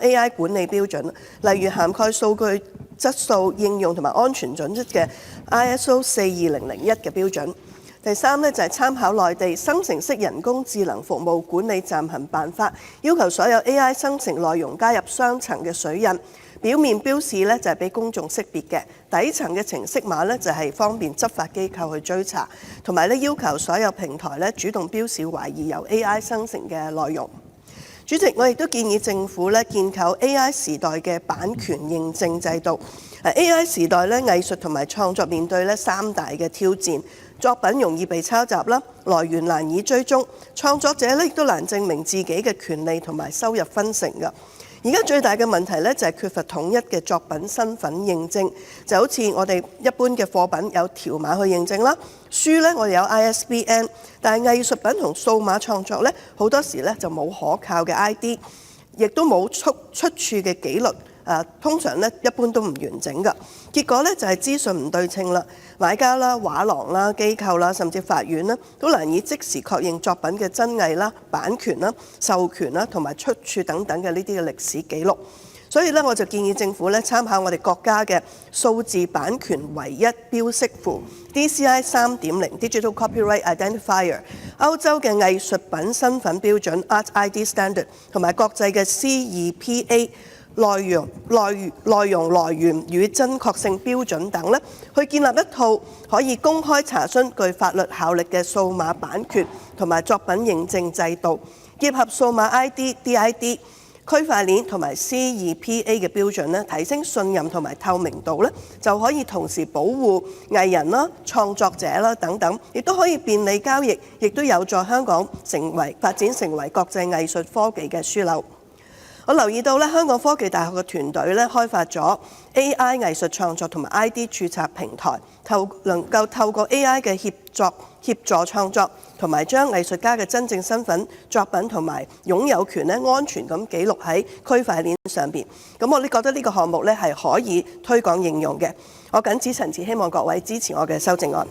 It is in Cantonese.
AI 管理標準，例如涵蓋數據質素、應用同埋安全準則嘅 ISO 42001嘅標準。第三就係參考內地生成式人工智能服務管理暫行辦法，要求所有 AI 生成內容加入雙層嘅水印，表面標示就係俾公眾識別嘅，底層嘅程式碼就係方便執法機構去追查，同埋要求所有平台主動標示懷疑由 AI 生成嘅內容。主席，我亦都建議政府建構 AI 時代嘅版權認證制度。AI 時代藝術同埋創作面對三大嘅挑戰。作品容易被抄襲啦，來源難以追蹤，創作者亦都難證明自己嘅權利同埋收入分成㗎。而家最大嘅問題就係缺乏統一嘅作品身份認證，就好似我哋一般嘅貨品有條碼去認證啦，書我哋有 ISBN， 但係藝術品同數碼創作好多時就冇可靠嘅 ID， 亦都冇出處嘅記錄。通常一般都唔完整㗎，結果就係資訊唔對稱啦，買家啦、畫廊啦、機構啦，甚至法院都難以即時確認作品嘅真偽啦、版權啦、授權啦同埋出處等等嘅呢啲嘅歷史記錄。所以我就建議政府參考我哋國家嘅數字版權唯一標識符 DCI 3.0 Digital Copyright Identifier、歐洲嘅藝術品身份標準 Art ID Standard 同埋國際嘅 CEPA內容來源與真確性標準等去建立一套可以公開查詢具法律效力嘅數碼版權同埋作品認證制度，結合數碼 ID、DID、區塊鏈同埋 CEPA 嘅標準提升信任同埋透明度就可以同時保護藝人啦、創作者啦等等，亦都可以便利交易，亦都有助香港發展成為國際藝術科技嘅樞紐。我留意到香港科技大學嘅團隊開發咗 AI 藝術創作同埋 ID 註冊平台，能夠透過 AI 嘅協助創作，同埋將藝術家嘅真正身份、作品同埋擁有權安全咁記錄喺區塊鏈上邊。咁我覺得呢個項目係可以推廣應用嘅。我謹此陳辭，希望各位支持我嘅修正案。